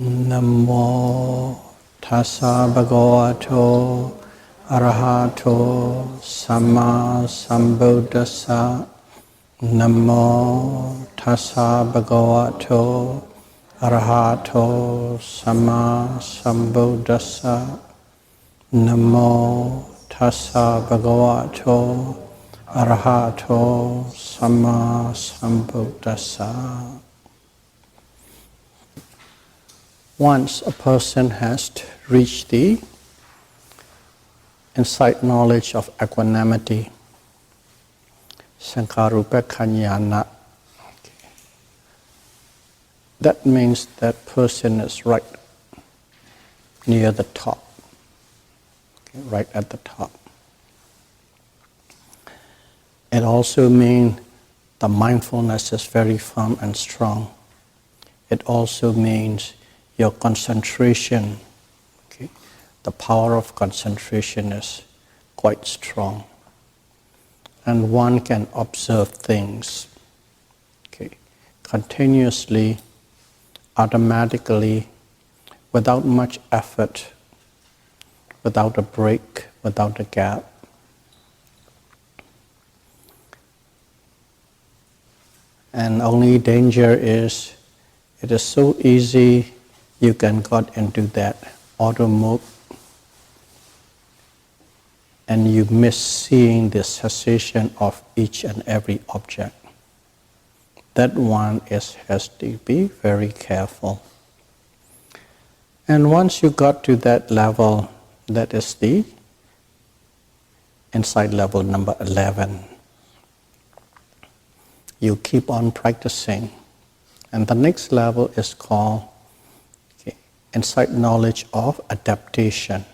Namo tassa bhagavato arahato samma sambuddhassa. Namo tassa bhagavato arahato samma sambuddhassa. Namo tassa bhagavato arahato samma sambuddhassa. Once a person has reached the insight knowledge of equanimity, Sankharupekkhaññāna, that means that person is right near the top, right at the top. It also means the mindfulness is very firm and strong. It also means your concentration, the power of concentration is quite strong. And one can observe things continuously, automatically, without much effort, without a break, without a gap. And only danger is, it is so easy you can get into that auto mode and you miss seeing the cessation of each and every object. That one has to be very careful. And once you got to that level, that is the insight level number 11. You keep on practicing. And the next level is called insight knowledge of adaptation,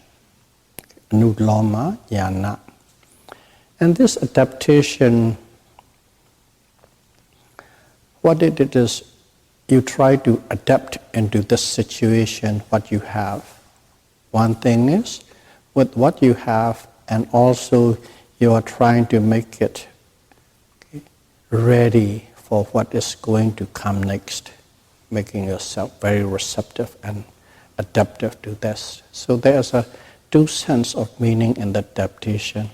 Nuloma Jnana. And this adaptation, what it is, you try to adapt into this situation what you have. One thing is, with what you have, and also you are trying to make it ready for what is going to come next, making yourself very receptive and adaptive to this. So there's a two sense of meaning in the adaptation.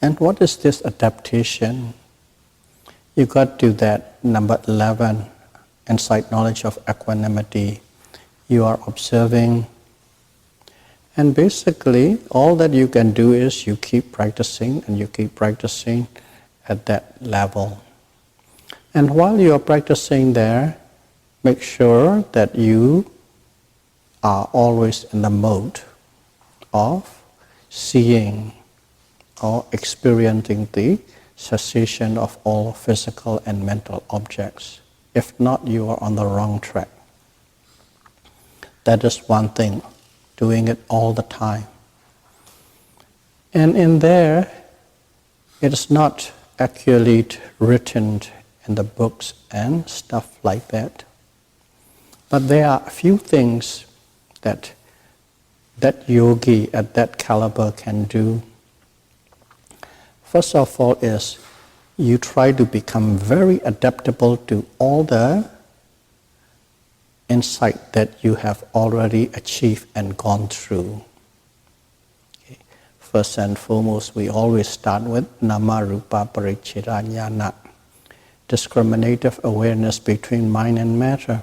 And what is this adaptation? You got to that number 11, insight knowledge of equanimity. You are observing, and basically all that you can do is you keep practicing and you keep practicing at that level. And while you are practicing there, make sure that you are always in the mode of seeing or experiencing the cessation of all physical and mental objects. If not, you are on the wrong track. That is one thing, doing it all the time. And in there, it is not accurately written in the books and stuff like that. But there are a few things that yogi at that caliber can do. First of all is you try to become very adaptable to all the insight that you have already achieved and gone through. First and foremost, we always start with nama rupa paricheda jnana, discriminative awareness between mind and matter.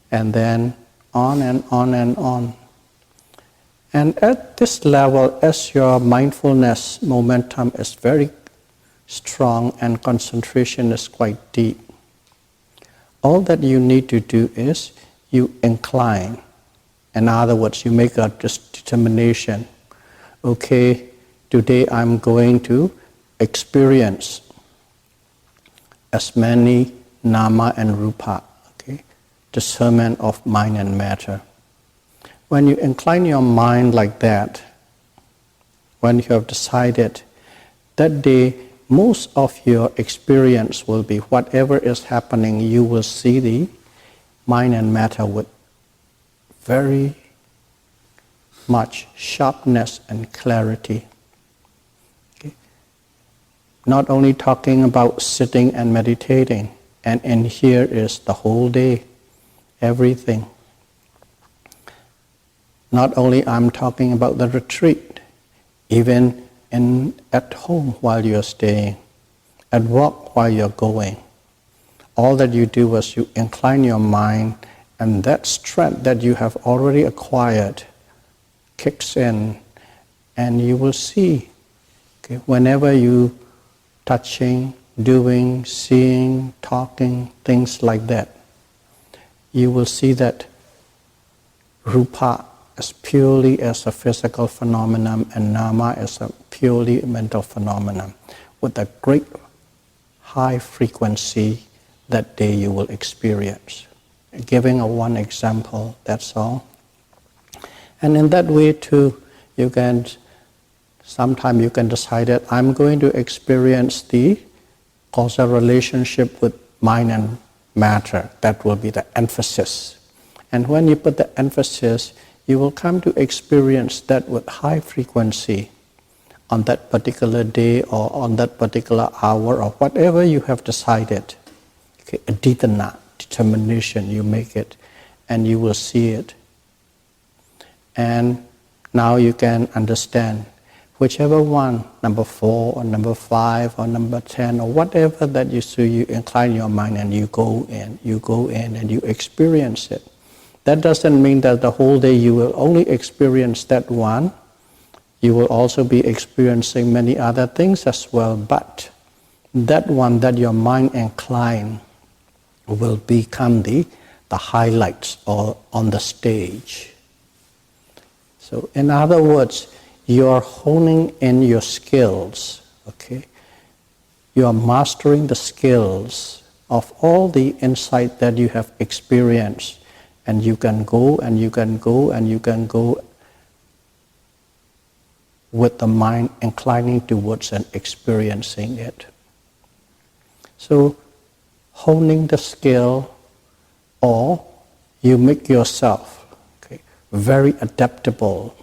And then on and on and on. And at this level, as your mindfulness momentum is very strong and concentration is quite deep, all that you need to do is you incline. In other words, you make a determination. Okay, today I'm going to experience as many nama and rupa, discernment of mind and matter. When you incline your mind like that, when you have decided, that day most of your experience will be whatever is happening, you will see the mind and matter with very much sharpness and clarity. not only talking about sitting and meditating, and in here is the whole day, everything. Not only I'm talking about the retreat, even at home while you're staying, at work while you're going. All that you do is you incline your mind, and that strength that you have already acquired kicks in, and you will see, okay, whenever you touching, doing, seeing, talking, things like that, you will see that rupa as purely as a physical phenomenon and nama as a purely mental phenomenon with a great high frequency that day you will experience. Giving a one example, that's all. And in that way too, sometimes you can decide that I'm going to experience the causal relationship with mind and matter. That will be the emphasis. And when you put the emphasis, you will come to experience that with high frequency on that particular day or on that particular hour or whatever you have decided. Okay, a determination, you make it and you will see it. And now you can understand whichever one, number 4 or number 5 or number 10 or whatever that you see, you incline your mind and you go in and you experience it. That doesn't mean that the whole day you will only experience that one. You will also be experiencing many other things as well, but that one that your mind incline will become the highlights or on the stage. So in other words, you're honing in your skills, okay? You are mastering the skills of all the insight that you have experienced, and you can go and you can go and you can go with the mind inclining towards and experiencing it. So honing the skill, or you make yourself very adaptable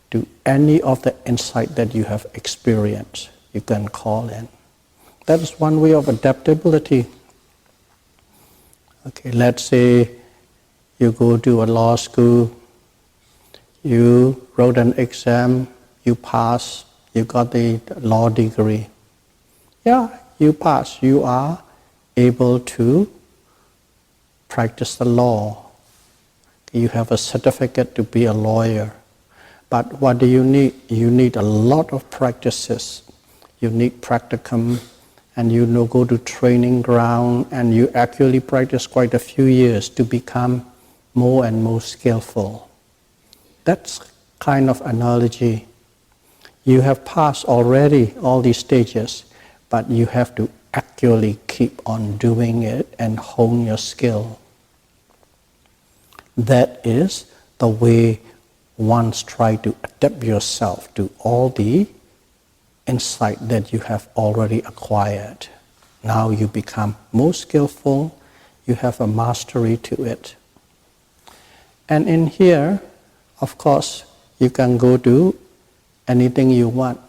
to any of the insight that you have experienced, you can call in. That is one way of adaptability. Okay, let's say you go to a law school, you wrote an exam, you pass, you got the law degree. Yeah, you pass, you are able to practice the law. You have a certificate to be a lawyer. But what do you need? You need a lot of practices. You need practicum, and you go to training ground, and you actually practice quite a few years to become more and more skillful. That's kind of analogy. You have passed already all these stages, but you have to actually keep on doing it and hone your skill. That is the way one try to adapt yourself to all the insight that you have already acquired. Now you become more skillful, you have a mastery to it. And in here, of course, you can go to anything you want.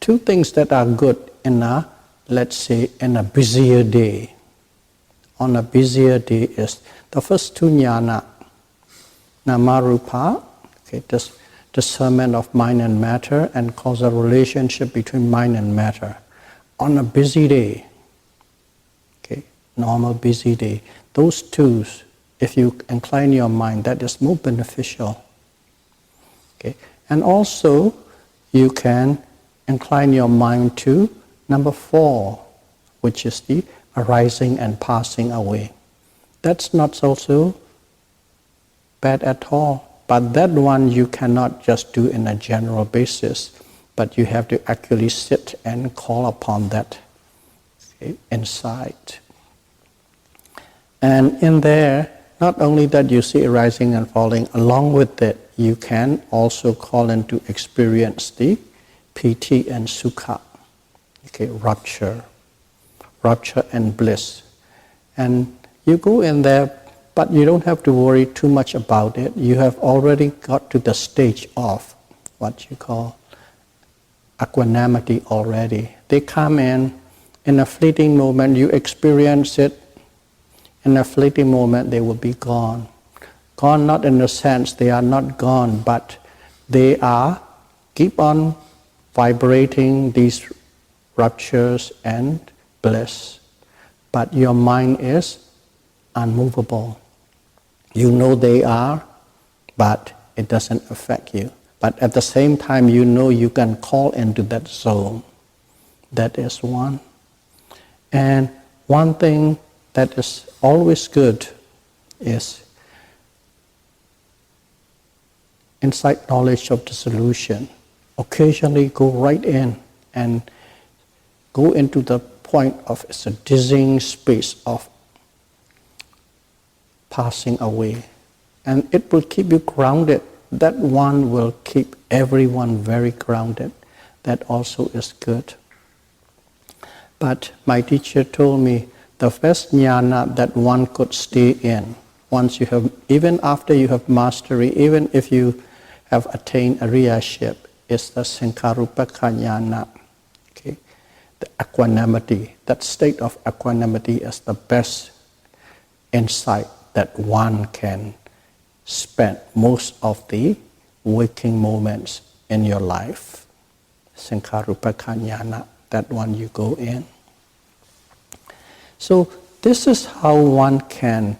Two things that are good in let's say, in a busier day. On a busier day is the first two jnana, Namarupa, okay, this discernment of mind and matter and causal relationship between mind and matter. On a busy day, okay, normal busy day, those two, if you incline your mind, that is more beneficial. Okay, and also you can incline your mind to number 4, which is the arising and passing away. That's not also bad at all, but that one you cannot just do in a general basis, but you have to actually sit and call upon that insight. And in there, not only that you see arising and falling, along with it, you can also call in to experience the piti and sukha, rapture and bliss. And you go in there, but you don't have to worry too much about it. You have already got to the stage of what you call equanimity already. They come in a fleeting moment, you experience it. In a fleeting moment, they will be gone. Gone not in the sense they are not gone, but they are keep on vibrating these raptures and bliss. But your mind is unmovable. You know they are, but it doesn't affect you. But at the same time, you know you can call into that zone. That is one. And one thing that is always good is insight knowledge of the solution. Occasionally go right in and go into the point of it's a dizzying space of passing away. And it will keep you grounded. That one will keep everyone very grounded. That also is good. But my teacher told me the best jnana that one could stay in, once you have, even after you have mastery, even if you have attained ariyaship, is the sankharupaka jnana. Okay? The equanimity, that state of equanimity is the best insight that one can spend most of the waking moments in your life. Sankharupaka jnana, that one you go in. So this is how one can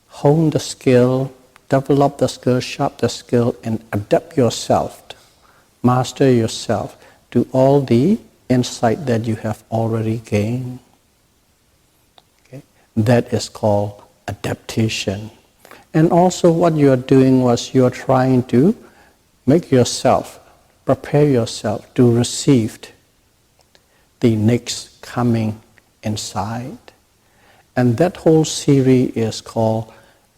hone the skill, develop the skill, sharp the skill, and adapt yourself, master yourself to all the insight that you have already gained. Okay? That is called adaptation. And also what you are doing was you are trying to make yourself, prepare yourself to receive the next coming insight. And that whole series is called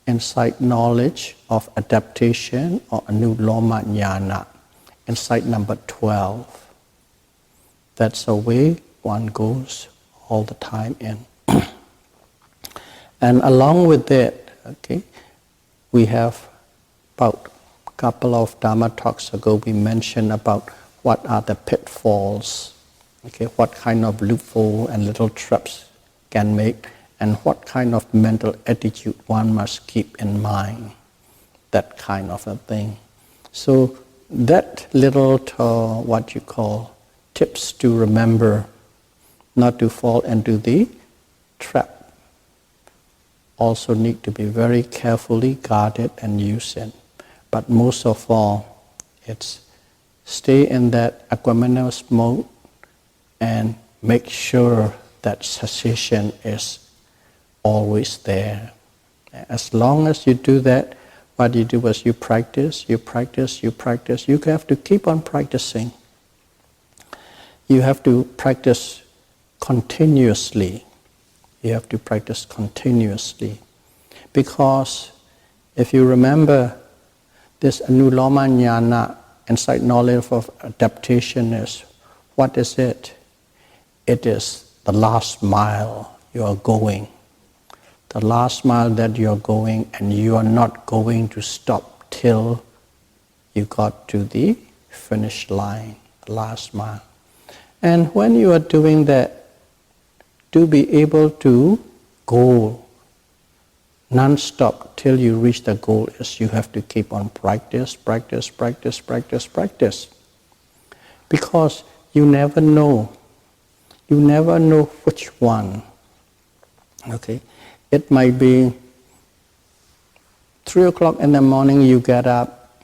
Insight Knowledge of Adaptation or Anuloma Jnana, insight number 12. That's the way one goes all the time in. And along with it, okay, we have about a couple of Dharma talks ago, we mentioned about what are the pitfalls, okay, what kind of loophole and little traps can make, and what kind of mental attitude one must keep in mind, that kind of a thing. So that little, what you call, tips to remember not to fall into the trap also need to be very carefully guarded and used in. But most of all, it's stay in that equanimous mode and make sure that cessation is always there. As long as you do that, what you do is you practice, you practice, you practice. You have to keep on practicing. You have to practice continuously. You have to practice continuously. Because if you remember, this Anuloma Jnana, insight knowledge of adaptation is, what is it? It is the last mile you are going. The last mile that you are going, and you are not going to stop till you got to the finish line, the last mile. And when you are doing that, to be able to go non-stop till you reach the goal is you have to keep on practice. Because you never know which one. Okay, it might be 3 o'clock in the morning you get up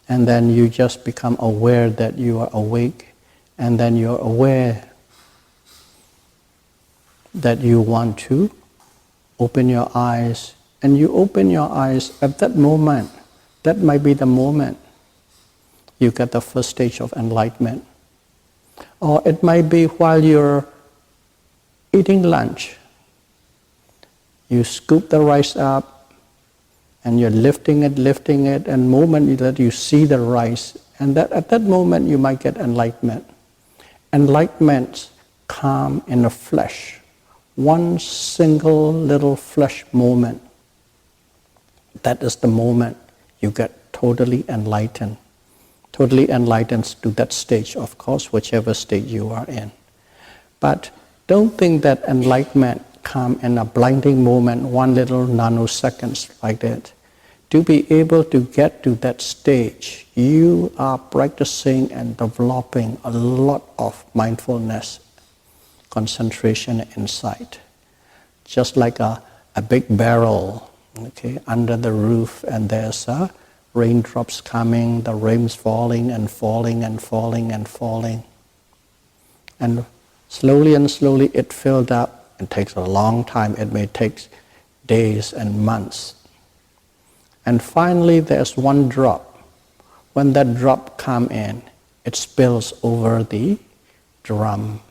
and then you just become aware that you are awake, and then you're aware that you want to open your eyes, and you open your eyes at that moment. That might be the moment you get the first stage of enlightenment. Or it might be while you're eating lunch. You scoop the rice up and you're lifting it, and the moment that you see the rice, and that at that moment you might get enlightenment. Enlightenment come in the flesh. One single little flesh moment. That is the moment you get totally enlightened. totally enlightened to that stage, of course, whichever state you are in. But don't think that enlightenment comes in a blinding moment, one little nanoseconds like that. To be able to get to that stage, you are practicing and developing a lot of mindfulness, concentration, and insight. Just like a big barrel, okay, under the roof, and there's raindrops coming, the rain's falling and falling and falling and falling. And slowly and slowly it filled up. It takes a long time. It may take days and months. And finally there's one drop. When that drop comes in, it spills over the drum.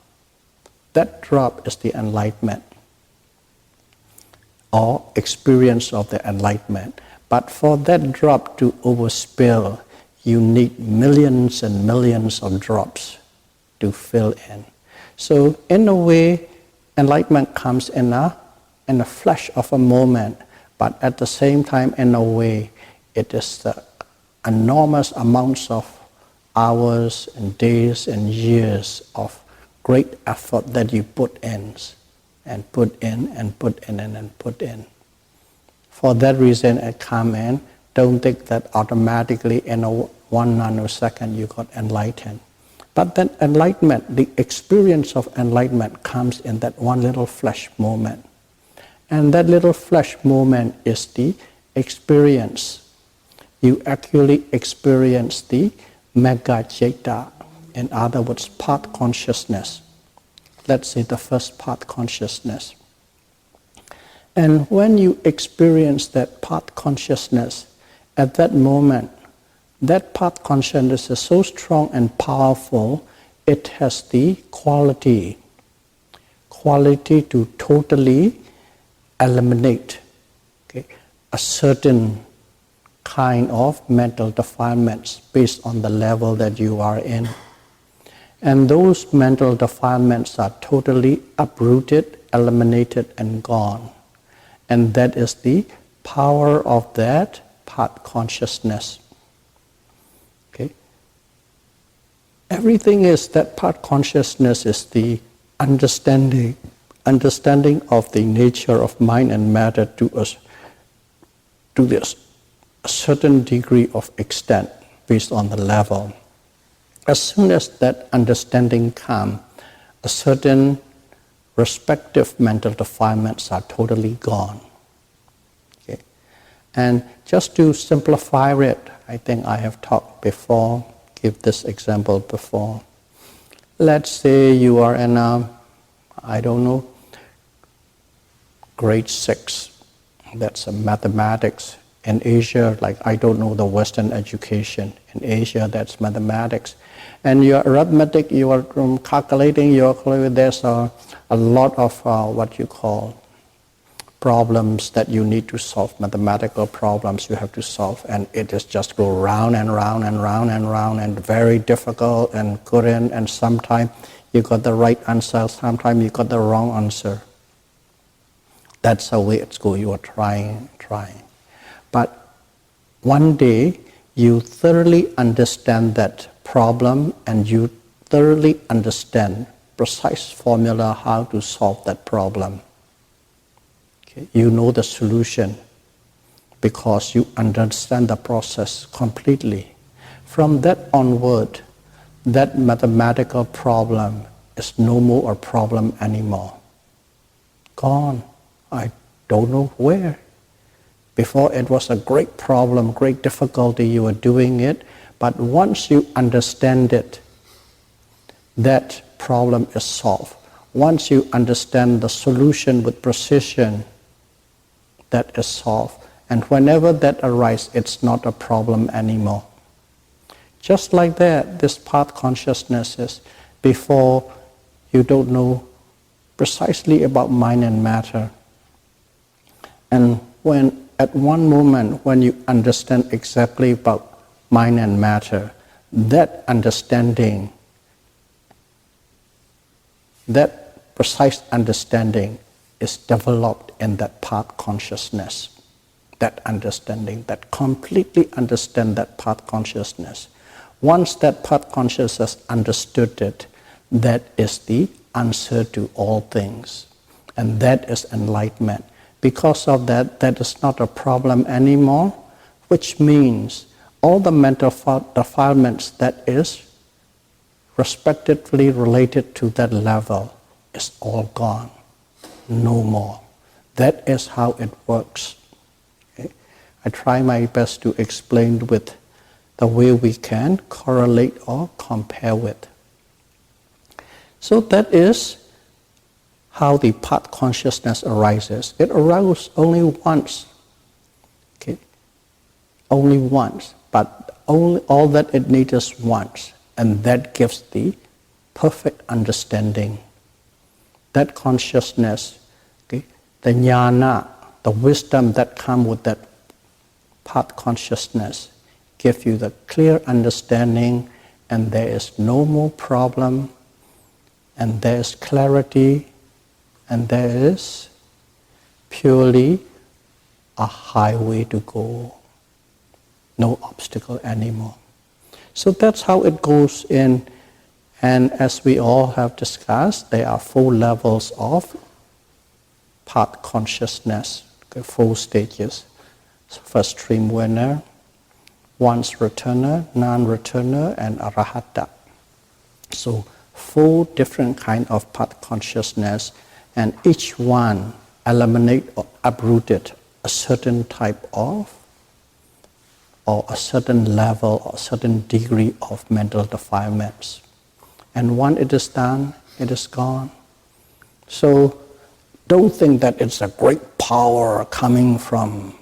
That drop is the enlightenment, or experience of the enlightenment. But for that drop to overspill, you need millions and millions of drops to fill in. So in a way, enlightenment comes in a flash of a moment, but at the same time, in a way, it is the enormous amounts of hours and days and years of great effort that you put in and put in and put in and put in. For that reason, it comes in. Don't think that automatically in one nanosecond you got enlightened. But that enlightenment, the experience of enlightenment comes in that one little flash moment. And that little flash moment is the experience. You actually experience the mega jeta, in other words, part consciousness. Let's say the first part consciousness. And when you experience that part consciousness, at that moment, that part consciousness is so strong and powerful, it has the quality to totally eliminate, okay, a certain kind of mental defilements based on the level that you are in. And those mental defilements are totally uprooted, eliminated, and gone. And that is the power of that part consciousness. Okay? Everything is that part consciousness is the understanding of the nature of mind and matter to us, to this a certain degree of extent based on the level. As soon as that understanding comes, a certain respective mental defilements are totally gone. Okay? And just to simplify it, I think I have talked before, give this example before. Let's say you are in grade 6, that's a mathematics. In Asia, like I don't know the Western education. In Asia, that's mathematics. And your arithmetic, you are calculating, there's a lot of what you call problems that you need to solve, mathematical problems you have to solve. And it is just go round and round and round and round and very difficult and couldn't. And sometimes you got the right answer, sometimes you got the wrong answer. That's the way it's going. You are trying. But one day, you thoroughly understand that problem and you thoroughly understand precise formula how to solve that problem. Okay? You know the solution because you understand the process completely. From that onward, that mathematical problem is no more a problem anymore. Gone. I don't know where. Before it was a great problem, great difficulty, you were doing it, but once you understand it, that problem is solved. Once you understand the solution with precision, that is solved. And whenever that arises, it's not a problem anymore. Just like that, this part consciousness is before you don't know precisely about mind and matter. And when at one moment when you understand exactly about mind and matter, that understanding, that precise understanding is developed in that part consciousness. That understanding, that completely understand that part consciousness. Once that part consciousness understood it, that is the answer to all things. And that is enlightenment. Because of that, that is not a problem anymore, which means all the mental defilements that is respectively related to that level is all gone. No more. That is how it works. Okay? I try my best to explain with the way we can correlate or compare with. So that is how the part consciousness arises. It arises only once. Okay? Only once. But only all that it needs is once. And that gives the perfect understanding. That consciousness, okay, the jnana, the wisdom that comes with that part consciousness, give you the clear understanding, and there is no more problem, and there is clarity, and there is purely a highway to go. No obstacle anymore. So that's how it goes in, and as we all have discussed, there are 4 levels of part consciousness, okay, 4 stages. So first stream winner, once returner, non-returner, and arahata. So 4 different kinds of part consciousness, and each one eliminate or uprooted a certain type of or a certain level or a certain degree of mental defilements. And once it is done, it is gone. So don't think that it's a great power coming from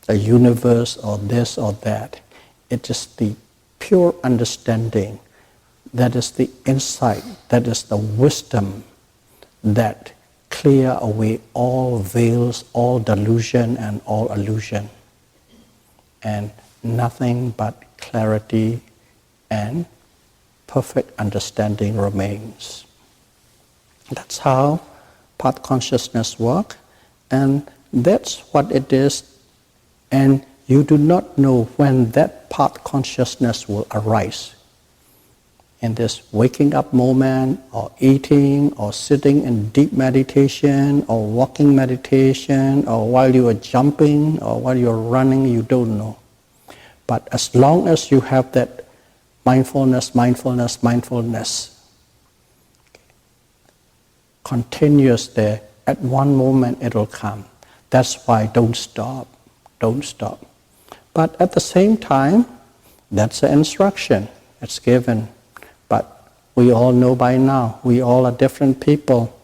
the universe or this or that. It is the pure understanding, that is the insight, that is the wisdom that clear away all veils, all delusion and all illusion. And nothing but clarity and perfect understanding remains. That's how part consciousness works, and that's what it is. And you do not know when that part consciousness will arise. In this waking up moment, or eating, or sitting in deep meditation, or walking meditation, or while you are jumping, or while you are running, you don't know. But as long as you have that mindfulness, continuous there, at one moment it will come. That's why don't stop. But at the same time, that's the instruction it's given. But we all know by now, we all are different people.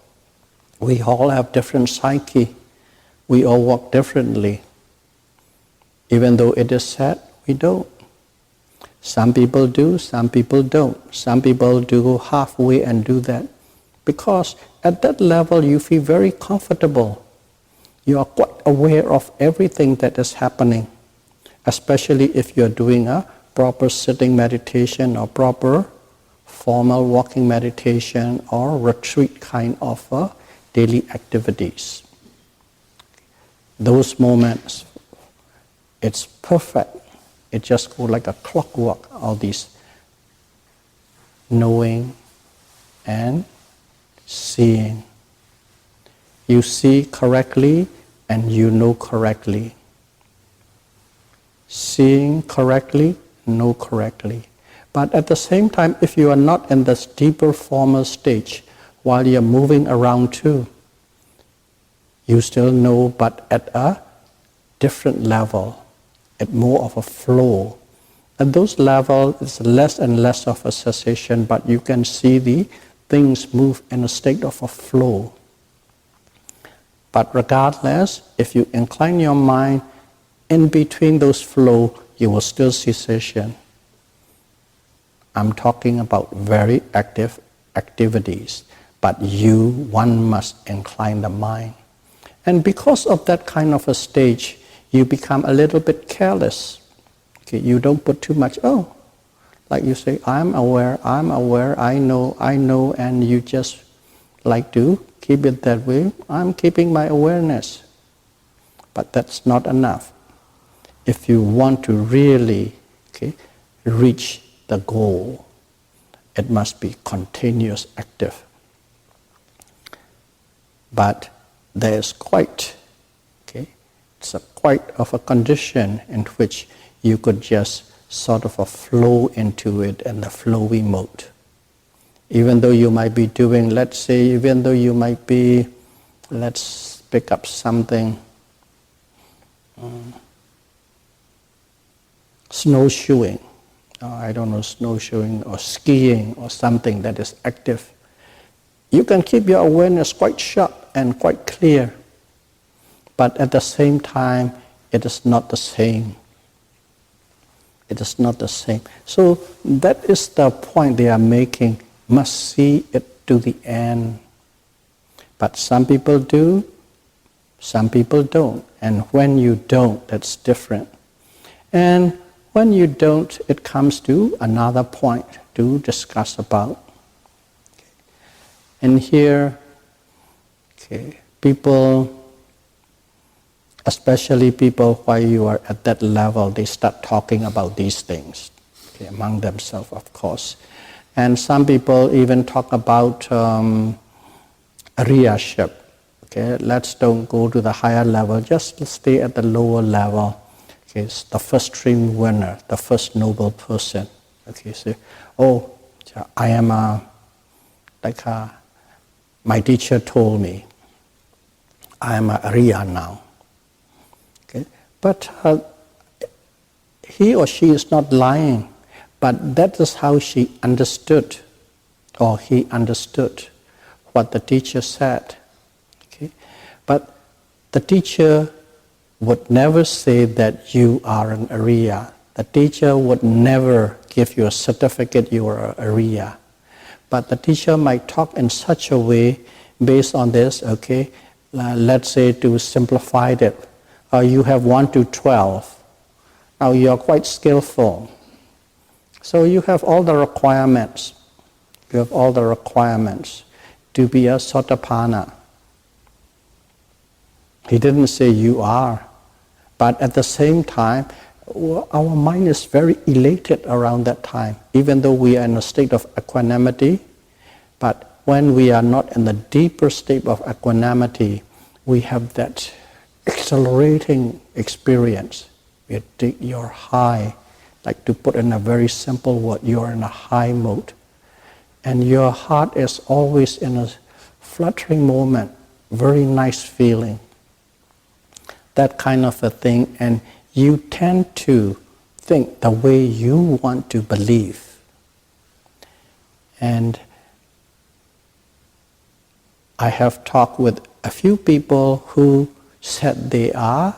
We all have different psyche. We all walk differently. Even though it is said, we don't. Some people do, some people don't. Some people do halfway and do that. Because at that level you feel very comfortable. You are quite aware of everything that is happening. Especially if you are doing a proper sitting meditation or proper formal walking meditation or retreat kind of daily activities. Those moments, it's perfect. It just goes like a clockwork, all these knowing and seeing. You see correctly and you know correctly. Seeing correctly, know correctly. But at the same time, if you are not in this deeper formal stage, while you're moving around too, you still know, but at a different level. At more of a flow. At those levels, it's less and less of a cessation, but you can see the things move in a state of a flow. But regardless, if you incline your mind in between those flow, you will still see cessation. I'm talking about very active activities, but one must incline the mind. And because of that kind of a stage, you become a little bit careless. Okay, you don't put too much, like you say, I'm aware, I know, and you just like to keep it that way. I'm keeping my awareness. But that's not enough. If you want to really reach the goal. It must be continuous, active. But there is quite, it's quite of a condition in which you could just sort of flow into it in the flowy mode. Even though you might be doing, let's say, even though you might be, let's pick up something, snowshoeing, I don't know, snowshoeing or skiing or something that is active. You can keep your awareness quite sharp and quite clear, but at the same time, it is not the same. It is not the same. So that is the point they are making. Must see it to the end. But some people do, some people don't. And when you don't, that's different. And when you don't, it comes to another point to discuss about. And here, people, especially people while you are at that level, they start talking about these things, among themselves, of course. And some people even talk about ariyaship. Let's don't go to the higher level, just stay at the lower level. It's the first stream winner, the first noble person. So, I am my teacher told me, I am a Ariya now. But he or she is not lying. But that is how she understood, or he understood, what the teacher said. But the teacher would never say that you are an Ariya. The teacher would never give you a certificate you are an Ariya. But the teacher might talk in such a way based on this, let's say to simplify it, you have 1 to 12. Now you are quite skillful. So you have all the requirements. You have all the requirements to be a Sotapanna. He didn't say you are. But at the same time, our mind is very elated around that time, even though we are in a state of equanimity. But when we are not in the deeper state of equanimity, we have that accelerating experience. You're high. Like to put in a very simple word, you're in a high mode. And your heart is always in a fluttering moment, very nice feeling. That kind of a thing, and you tend to think the way you want to believe. And I have talked with a few people who said they are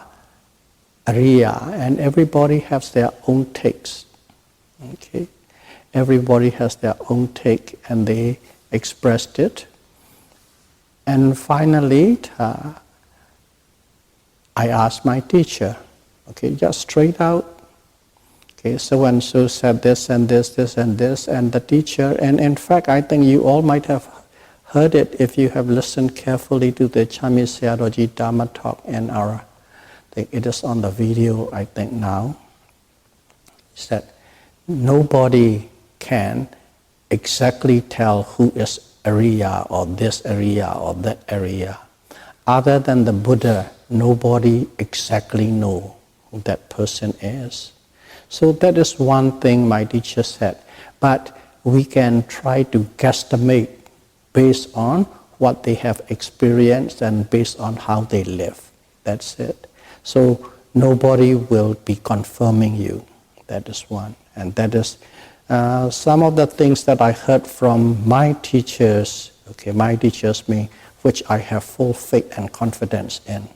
Ariya, and everybody has their own takes. Everybody has their own take, and they expressed it. And finally, I asked my teacher, just straight out, so-and-so said this and this, this and this, and the teacher, and in fact, I think you all might have heard it if you have listened carefully to the Chami Sayadaw Dharma talk in our, it is on the video, I think now. He said, nobody can exactly tell who is Ariya or this Ariya or that Ariya. Other than the Buddha, nobody exactly know who that person is. So that is one thing my teacher said. But we can try to guesstimate based on what they have experienced and based on how they live. That's it. So nobody will be confirming you. That is one. And that is some of the things that I heard from my teachers, my teachers mean, which I have full faith and confidence in.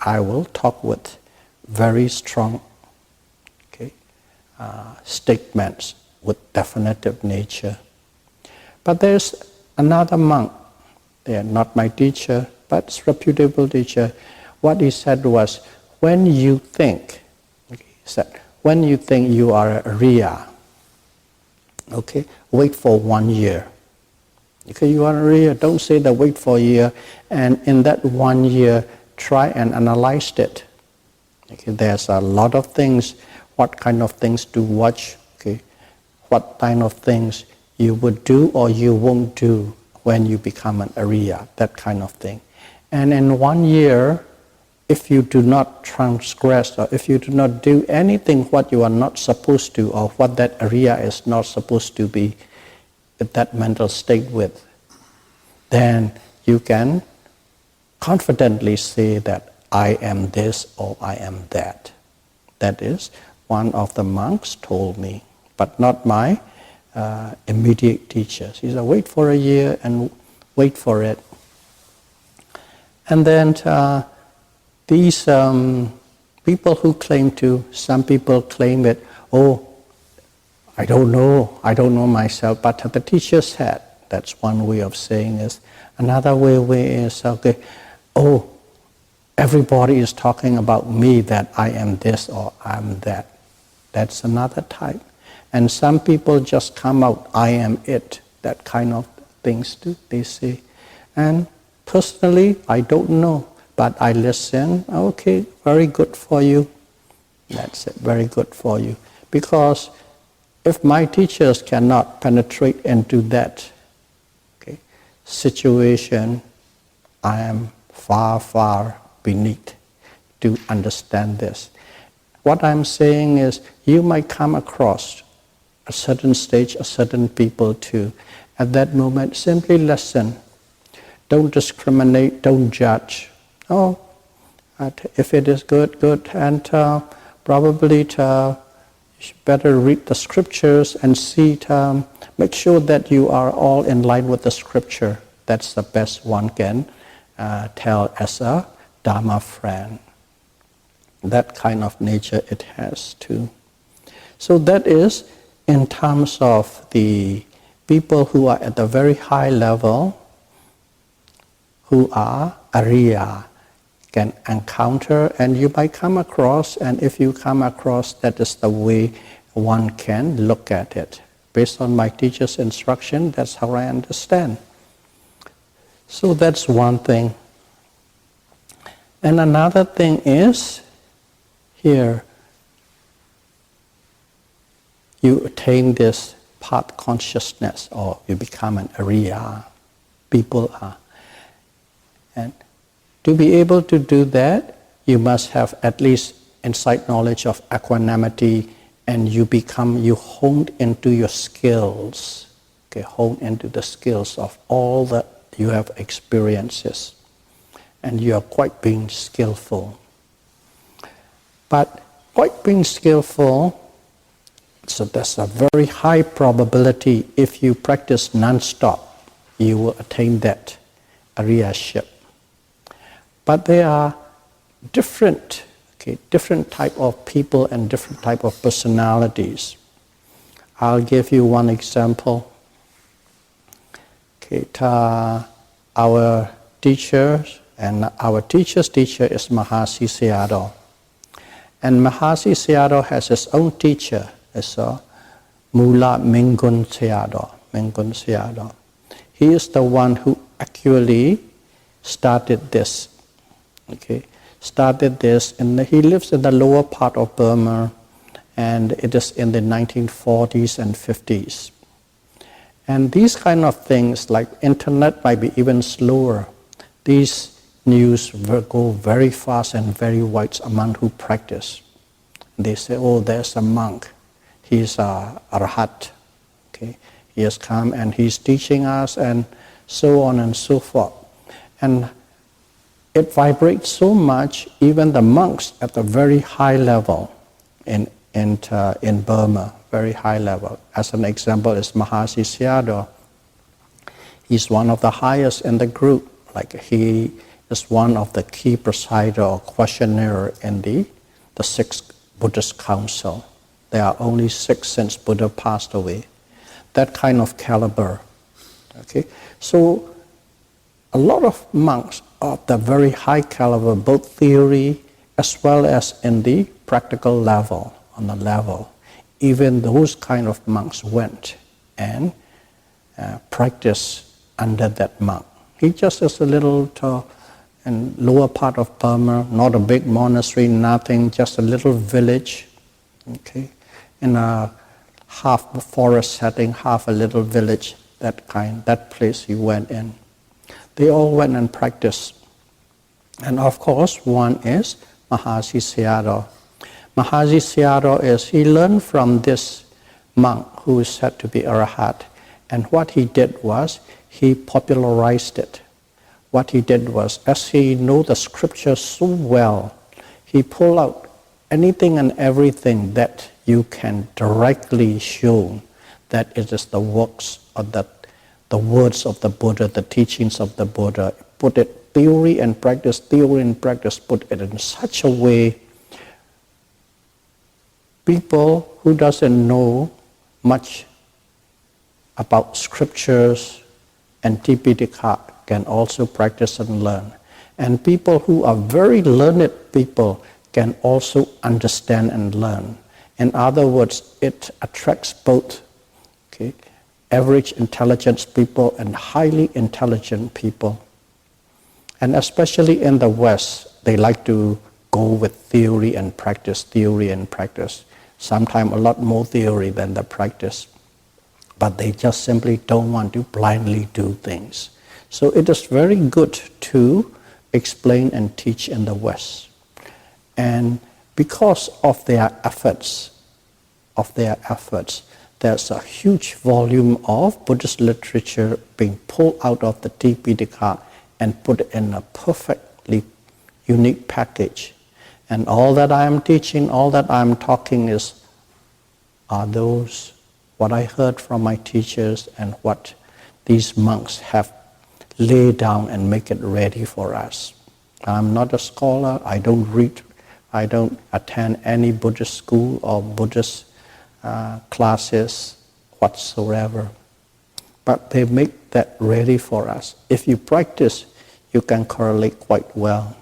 I will talk with very strong statements with definitive nature. But there's another monk, they are not my teacher, but it's reputable teacher. What he said was, when you think, he said, when you think you are a Ariya, wait for 1 year. You are a Ariya, don't say that wait for a year, and in that 1 year, try and analyze it. There's a lot of things, what kind of things to watch, what kind of things you would do or you won't do when you become an Arya, that kind of thing. And in 1 year, if you do not transgress or if you do not do anything what you are not supposed to or what that Arya is not supposed to be in that mental state with, then you can confidently say that I am this or I am that. That is, one of the monks told me, but not my immediate teachers. He said, wait for a year and wait for it. And then these people who claim to, some people claim it, oh, I don't know myself, but the teacher said, that's one way of saying it. Another way is, okay, oh, everybody is talking about me that I am this or I am that. That's another type. And some people just come out, I am it, that kind of things too, they say. And personally, I don't know, but I listen, okay, very good for you. That's it, very good for you. Because if my teachers cannot penetrate into that situation, I am far, far beneath to understand this. What I'm saying is, you might come across a certain stage, a certain people too. At that moment, simply listen. Don't discriminate, don't judge. Oh, if it is good, good. And probably you should better read the scriptures and see, make sure that you are all in line with the scripture. That's the best one can tell as a Dharma friend. That kind of nature it has too. So that is in terms of the people who are at the very high level, who are Arya, can encounter, and you might come across, and if you come across, that is the way one can look at it. Based on my teacher's instruction, that's how I understand. So that's one thing. And another thing is, here, you attain this path consciousness, or you become an Arya. People are. And to be able to do that, you must have at least insight knowledge of equanimity, and you honed into your skills, honed into the skills of all that you have experiences, and you are quite being skillful. But quite being skillful, so there's a very high probability if you practice non-stop, you will attain that Aryaship. But there are different type of people and different type of personalities. I'll give you one example. Our teachers, and our teacher's teacher is Mahasi Sayadaw. And Mahasi Sayadaw has his own teacher, as Mula Mingun Sayadaw. He is the one who actually started this. And he lives in the lower part of Burma, and it is in the 1940s and 50s. And these kind of things, like internet, might be even slower. These news will go very fast and very wide among who practice. They say, oh, there's a monk. He's a Arhat. He has come and he's teaching us, and so on and so forth. And it vibrates so much, even the monks at the very high level in Burma, very high level. As an example is Mahasi Sayadaw. He's one of the highest in the group. Like he is one of the key presider or questioner in the sixth Buddhist council. There are only 6 since Buddha passed away. That kind of caliber. So a lot of monks of the very high caliber, both theory as well as in the practical level, on the level. Even those kind of monks went and practiced under that monk. He just is a little in lower part of Burma, not a big monastery, nothing, just a little village, in a half a forest setting, half a little village, that place he went in. They all went and practiced. And of course, one is Mahasi Sayadaw. Mahasi Sayadaw he learned from this monk who is said to be Arahat. And what he did was, he popularized it. What he did was, as he knew the scripture so well, he pulled out anything and everything that you can directly show that it is the works of the words of the Buddha, the teachings of the Buddha. Put it theory and practice, put it in such a way people who doesn't know much about scriptures and Tipitaka can also practice and learn. And people who are very learned people can also understand and learn. In other words, it attracts both average intelligence people and highly intelligent people. And especially in the West, they like to go with theory and practice. Sometimes a lot more theory than the practice. But they just simply don't want to blindly do things. So it is very good to explain and teach in the West. And because of their efforts, there's a huge volume of Buddhist literature being pulled out of the Tipitaka and put in a perfectly unique package. And all that I am teaching, all that I am talking are those what I heard from my teachers and what these monks have laid down and make it ready for us. I'm not a scholar, I don't read, I don't attend any Buddhist school or Buddhist classes whatsoever. But they make that ready for us. If you practice, you can correlate quite well.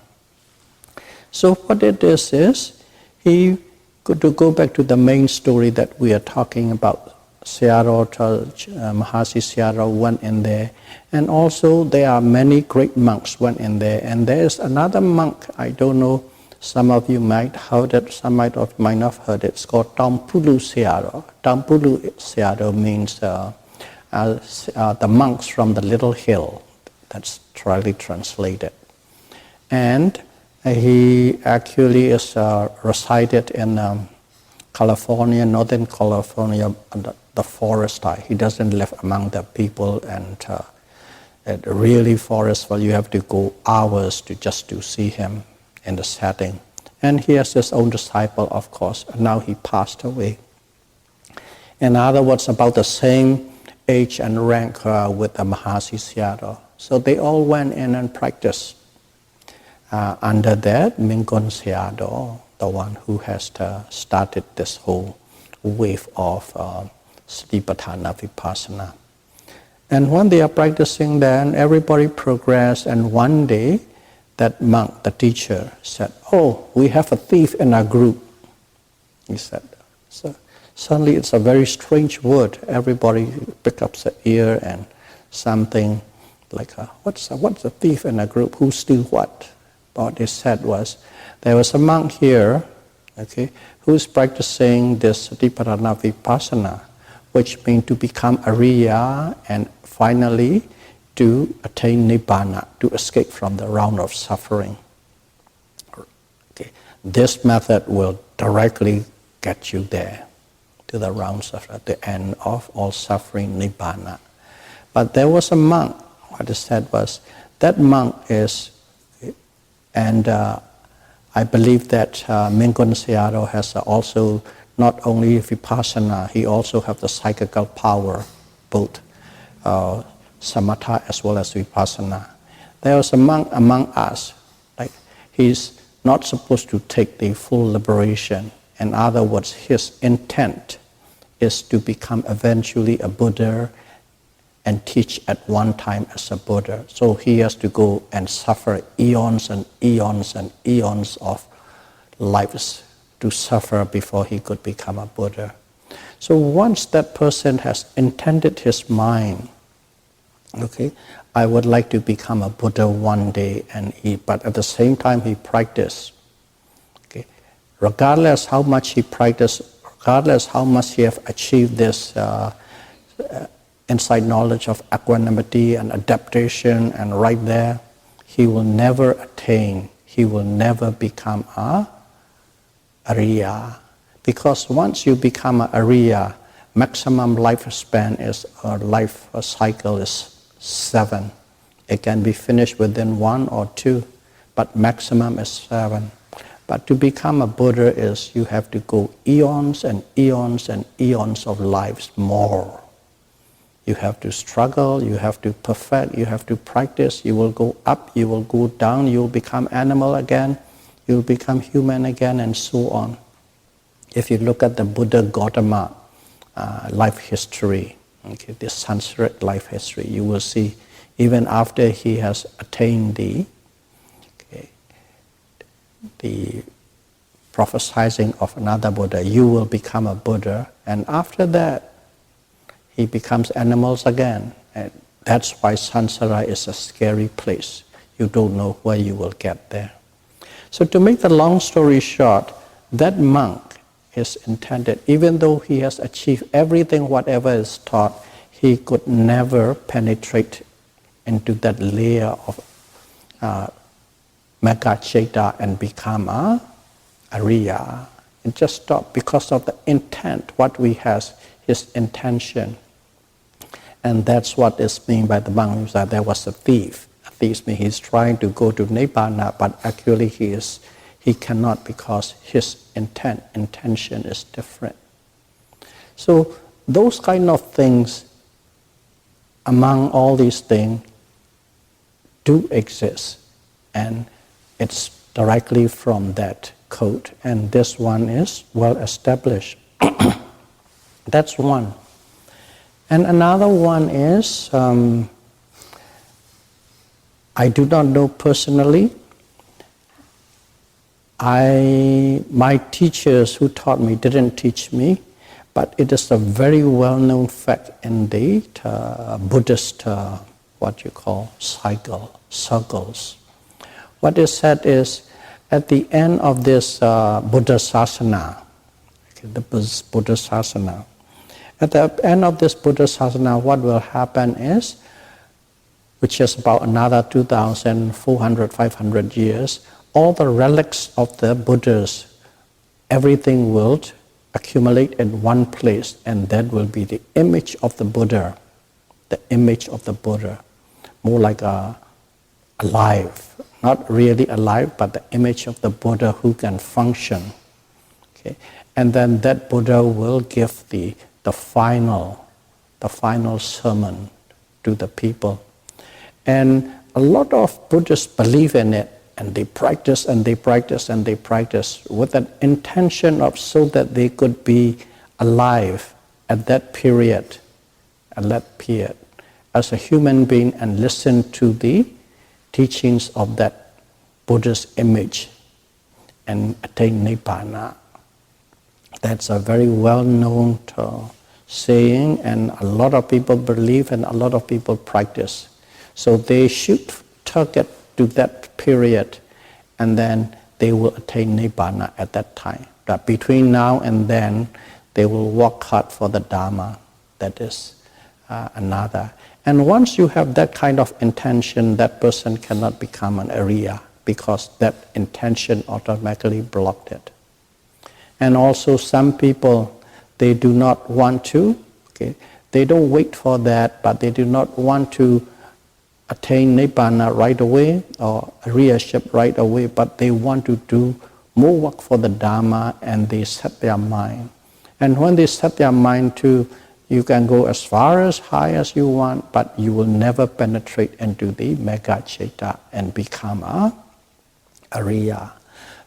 So what it is to go back to the main story that we are talking about. Mahasi Sayadaw went in there, and also there are many great monks went in there. And there is another monk, I don't know, some of you might have heard it, some might not have heard it. It's called Tampulu Sayadaw. Tampulu Sayadaw means the monks from the little hill. That's literally translated. And he actually is resided in California, Northern California, the forest type. He doesn't live among the people, and at really forest, well, you have to go hours just to see him in the setting. And he has his own disciple, of course, and now he passed away. In other words, about the same age and rank with the Mahasi Sayadaw. So they all went in and practiced. Under that, Mingon Sayadaw, the one who has started this whole wave of Satipatthana Vipassana. And when they are practicing, then everybody progressed, and one day that monk, the teacher, said, "Oh, we have a thief in our group." He said. So suddenly it's a very strange word. Everybody pick up the ear and something like, what's a thief in a group? Who steal what? What they said was, there was a monk here, who's practicing this Satipatthana Vipassana, which means to become Ariya and finally to attain Nibbana, to escape from the round of suffering. This method will directly get you there, to the rounds of the end of all suffering, Nibbana. But there was a monk, what it said was, that monk is, and I believe that Mingon Sayadaw has also not only Vipassana, he also has the psychical power, both Samatha as well as Vipassana. There was a monk among us, he's not supposed to take the full liberation. In other words, his intent is to become eventually a Buddha and teach at one time as a Buddha. So he has to go and suffer eons and eons and eons of lives to suffer before he could become a Buddha. So once that person has intended his mind, I would like to become a Buddha one day, but at the same time he practiced. Regardless how much he practiced, regardless how much he have achieved this inside knowledge of equanimity and adaptation, and right there, he will never attain, he will never become a Ariya. Because once you become an Ariya, maximum lifespan is, or life cycle is 7. It can be finished within 1 or 2, but maximum is 7. But to become a Buddha is you have to go eons and eons and eons of lives more. You have to struggle, you have to perfect, you have to practice, you will go up, you will go down, you will become animal again, you will become human again, and so on. If you look at the Buddha Gautama life history, okay, the Sanskrit life history, you will see even after he has attained the prophesizing of another Buddha, you will become a Buddha, and after that, he becomes animals again. And that's why samsara is a scary place. You don't know where you will get there. So to make the long story short, that monk is intended, even though he has achieved everything, whatever is taught, he could never penetrate into that layer of Megaccheta and become a Ariya. It just stopped because of the intent, what we has, his intention. And that's what is meant by the monk, that there was a thief. A thief means he's trying to go to Nibbana, but actually he cannot because his intention is different. So those kind of things, among all these things, do exist. And it's directly from that code. And this one is well established. That's one. And another one is, I do not know personally. My teachers who taught me didn't teach me, but it is a very well-known fact in the Buddhist, what you call, circles. What is said is, at the end of this Buddha Sasana, the Buddha Sasana, at the end of this Buddha Sasana, what will happen is, which is about another 2,400, 500 years, all the relics of the Buddhas, everything will accumulate in one place, and that will be the image of the Buddha, more like alive, not really alive, but the image of the Buddha who can function. Okay? And then that Buddha will give the final sermon to the people. And a lot of Buddhists believe in it, and they practice and they practice and they practice with an intention of so that they could be alive at that period, as a human being, and listen to the teachings of that Buddha's image and attain Nibbana. That's a very well-known saying, and a lot of people believe and a lot of people practice. So they should target to that period, and then they will attain Nibbana at that time. But between now and then, they will work hard for the Dharma. That is another. And once you have that kind of intention, that person cannot become an Ariya, because that intention automatically blocked it. And also some people, they do not want to, they don't wait for that, but they do not want to attain Nibbana right away or Ariyaship right away, but they want to do more work for the Dharma, and they set their mind. And when they set their mind to, you can go as far as high as you want, but you will never penetrate into the Megaccheta and become a Ariya.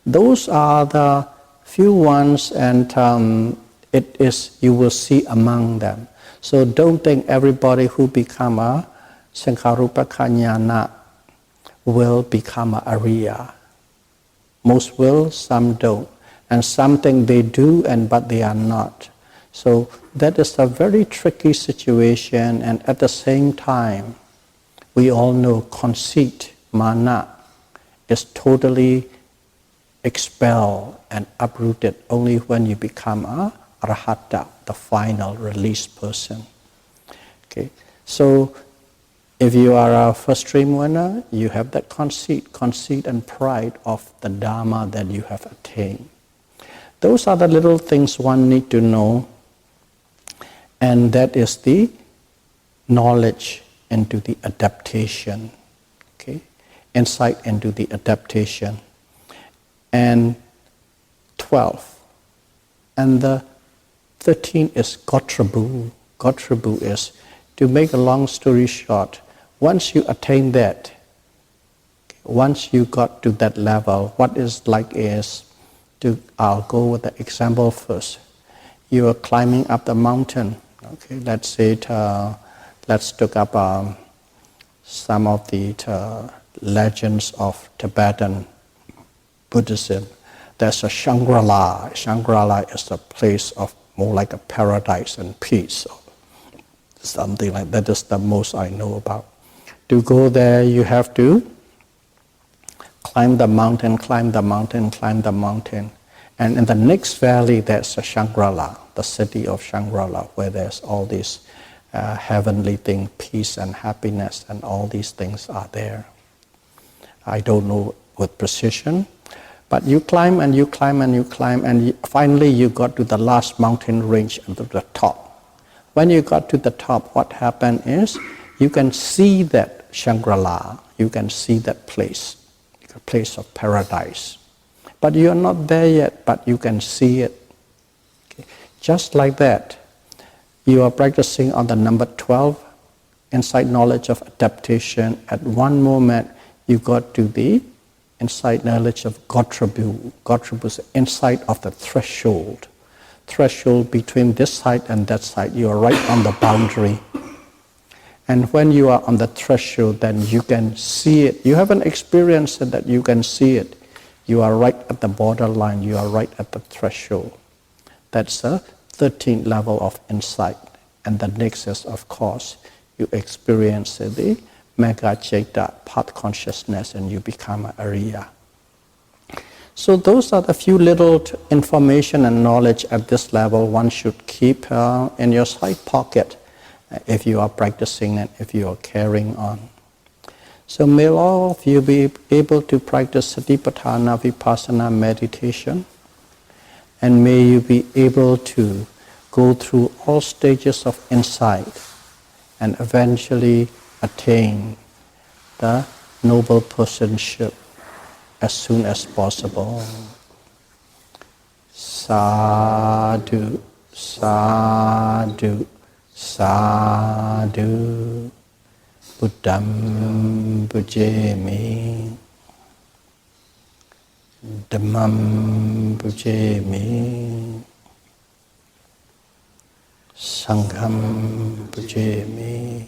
Those are the few ones, and it is, you will see among them. So don't think everybody who become a Sankharupa Jnana will become a Ariya. Most will, some don't. And some think they do, but they are not. So that is a very tricky situation, and at the same time, we all know conceit, mana, is totally expelled and uprooted only when you become a arahata, the final released person. Okay, so if you are a first stream winner, you have that conceit and pride of the Dharma that you have attained. Those are the little things one need to know, and that is the knowledge into the adaptation, okay? Insight into the adaptation. And 12. And the 13 is Gotrabu. Gotrabu is, to make a long story short, once you attain that, once you got to that level, what is like is, I'll go with the example first. You are climbing up the mountain. Okay, let's say, let's look up some of the legends of Tibetan Buddhism. There's a Shangri-La. Shangri-La is a place of more like a paradise and peace. Something like that is the most I know about. To go there, you have to climb the mountain, climb the mountain, climb the mountain. And in the next valley, there's a Shangri-La, the city of Shangri-La, where there's all these heavenly things, peace and happiness, and all these things are there. I don't know with precision, but you climb and you climb and you climb, and finally you got to the last mountain range and to the top. When you got to the top, what happened is you can see that Shangri-La, you can see that place, a place of paradise. But you are not there yet, but you can see it. Okay. Just like that, you are practicing on the number 12, insight knowledge of adaptation. At one moment, you got to the insight knowledge of Gotrabu. Gotrabu is the insight of the threshold. Threshold between this side and that side. You are right on the boundary. And when you are on the threshold, then you can see it. You haven't experienced it, that you can see it. You are right at the borderline. You are right at the threshold. That's the 13th level of insight. And the next is, of course, you experience the Mega Chaita, path consciousness, and you become an Arya. So those are the few little information and knowledge at this level one should keep in your side pocket if you are practicing and if you are carrying on. So may all of you be able to practice Satipatthana Vipassana meditation, and may you be able to go through all stages of insight and eventually attain the noble personship as soon as possible. Sadhu, sadhu, sadhu. Buddham Bujemi, Dhammam Bujemi, Sangham Bujemi.